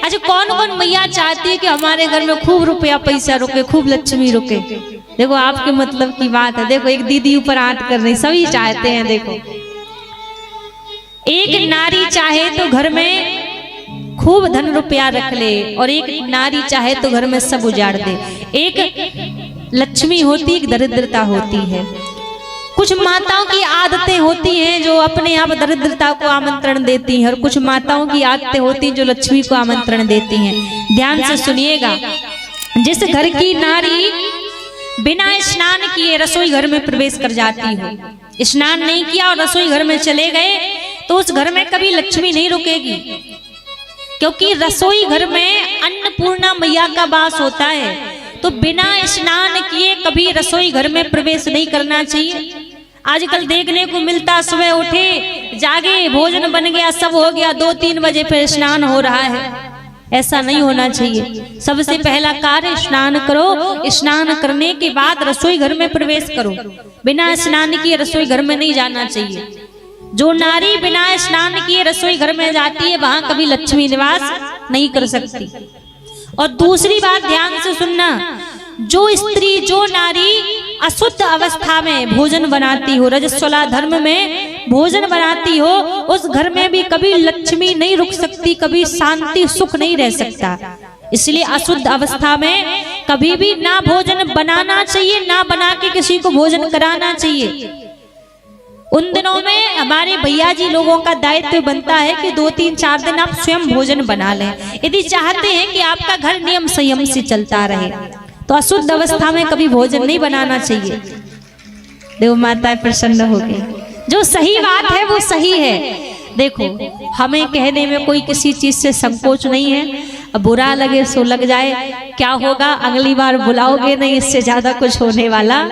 अच्छा, कौन कौन मैया चाहती है कि हमारे घर में खूब रुपया पैसा रुके, खूब लक्ष्मी रुके? देखो आपके मतलब की बात है। देखो एक दीदी ऊपर हाथ कर रही, सभी चाहते हैं। देखो एक नारी चाहे तो घर में खूब धन रुपया रख ले, और एक नारी चाहे तो घर में सब उजाड़ दे। एक लक्ष्मी होती, एक दरिद्रता होती है। कुछ माताओं की आदतें होती हैं जो अपने आप दरिद्रता को आमंत्रण देती हैं, और कुछ माताओं की आदतें होती हैं जो लक्ष्मी को आमंत्रण देती हैं। ध्यान से सुनिएगा। जिस घर की नारी बिना स्नान किए रसोई घर में प्रवेश कर जाती हो, स्नान नहीं किया और रसोई घर में चले गए, तो उस घर में कभी लक्ष्मी नहीं रुकेगी, क्योंकि रसोई घर में अन्नपूर्णा मैया का वास होता है। तो बिना स्नान किए कभी रसोई घर में प्रवेश नहीं करना चाहिए। आजकल देखने को मिलता, सुबह उठे, जागे, भोजन बन गया, सब हो गया, 2-3 बजे फिर स्नान हो रहा है। ऐसा नहीं होना चाहिए। सबसे पहला कार्य स्नान करो, स्नान करने के बाद रसोई घर में प्रवेश करो। बिना स्नान किए रसोई घर में नहीं जाना चाहिए। जो नारी बिना स्नान किए रसोई घर में जाती है, वहां कभी लक्ष्मी निवास नहीं कर सकती। और दूसरी बात ध्यान से सुनना, जो स्त्री, जो नारी अशुद्ध अवस्था में भोजन बनाती हो, रजस्वला धर्म में भोजन बनाती हो, उस घर में भी कभी लक्ष्मी नहीं रुक सकती, कभी शांति सुख नहीं रह सकता। इसलिए अशुद्ध अवस्था में कभी भी ना भोजन बनाना चाहिए, ना बना के किसी को भोजन कराना चाहिए। उन दिनों में हमारे भैया जी लोगों का दायित्व बनता है कि 2-3-4 दिन आप स्वयं भोजन बना लें, यदि चाहते हैं कि आपका घर नियम संयम से चलता रहे। तो अशुद्ध अवस्था में कभी भोजन नहीं बनाना चाहिए। देव माता प्रसन्न हो गई। जो सही बात है वो सही है। देखो हमें कहने में कोई किसी चीज से संकोच नहीं है। अब बुरा लगे सो लग जाए, क्या होगा, अगली बार बुलाओगे नहीं, इससे ज्यादा कुछ होने वाला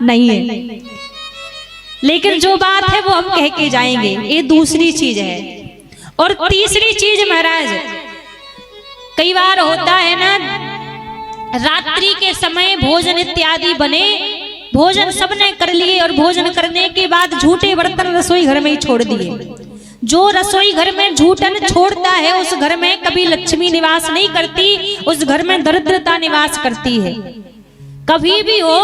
नहीं है। लेकिन जो बात है वो हम कह के जाएंगे, ये दूसरी चीज है। और तीसरी चीज महाराज, कई बार होता है ना, रात्रि के समय भोजन इत्यादि बने, भोजन सबने कर लिए और भोजन करने के बाद झूठे बर्तन रसोई घर में ही छोड़ दिए। जो रसोई घर में झूठन छोड़ता है उस घर में कभी लक्ष्मी निवास नहीं करती, उस घर में दरिद्रता निवास करती है। कभी भी हो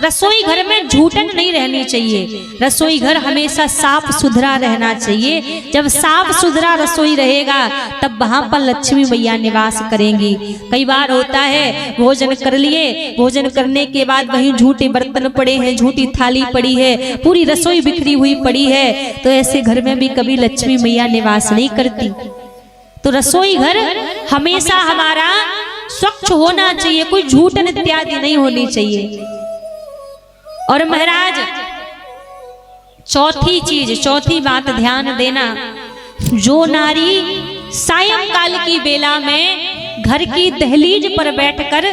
रसोई घर में झूठन नहीं रहनी चाहिए। रसोई घर हमेशा साफ सुथरा रहना चाहिए। जब साफ सुथरा रसोई रहेगा तब वहां पर लक्ष्मी मैया निवास करेंगी। कई बार होता है भोजन कर लिए, भोजन करने के बाद वहीं झूठे बर्तन पड़े हैं, झूठी थाली पड़ी है, पूरी रसोई बिखरी हुई पड़ी है, तो ऐसे घर में भी कभी लक्ष्मी मैया निवास नहीं करती। तो रसोई घर हमेशा हमारा स्वच्छ होना चाहिए, कोई झूठन इत्यादि नहीं होनी चाहिए। और महाराज चौथी चीज, चौथी बात ध्यान देना, जो नारी सायंकाल की बेला में घर की दहलीज पर बैठकर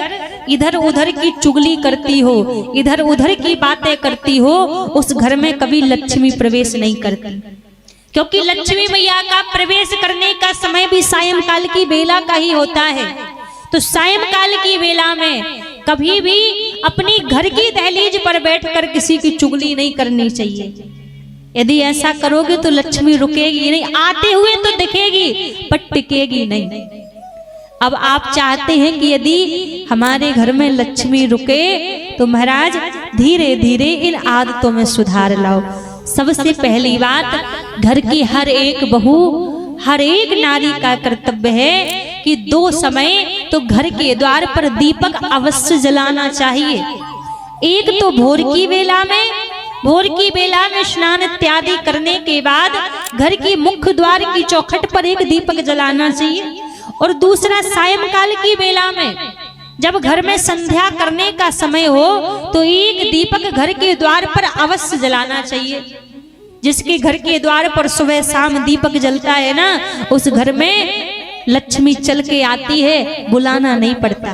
इधर उधर की चुगली करती हो, इधर उधर की बातें करती हो, उस घर में कभी लक्ष्मी प्रवेश नहीं करती। क्योंकि लक्ष्मी मैया का प्रवेश करने का समय भी सायंकाल की बेला का ही होता है। तो सायंकाल की बेला में कभी भी अपनी घर की दहलीज पर बैठकर किसी की चुगली नहीं करनी चाहिए। यदि ऐसा करोगे तो लक्ष्मी रुकेगी नहीं, आते हुए तो दिखेगी पर टिकेगी नहीं। अब आप चाहते हैं कि यदि हमारे घर में लक्ष्मी रुके तो महाराज धीरे धीरे इन आदतों में सुधार लाओ। सबसे पहली बात, घर की हर एक बहू, हर एक नारी का कर्तव्य है कि 2 समय तो घर के द्वार पर दीपक अवश्य जलाना चाहिए। एक तो भोर की बेला में, भोर की बेला में स्नान इत्यादि करने के बाद घर की मुख्य द्वार की चौखट पर एक दीपक जलाना चाहिए। और दूसरा सायंकाल की बेला में जब घर में संध्या करने का समय हो तो एक दीपक घर के द्वार पर अवश्य जलाना चाहिए। जिसके घर के द्वार पर सुबह शाम दीपक जलता है ना, उस घर में लक्ष्मी चल के आती है, बुलाना नहीं पड़ता।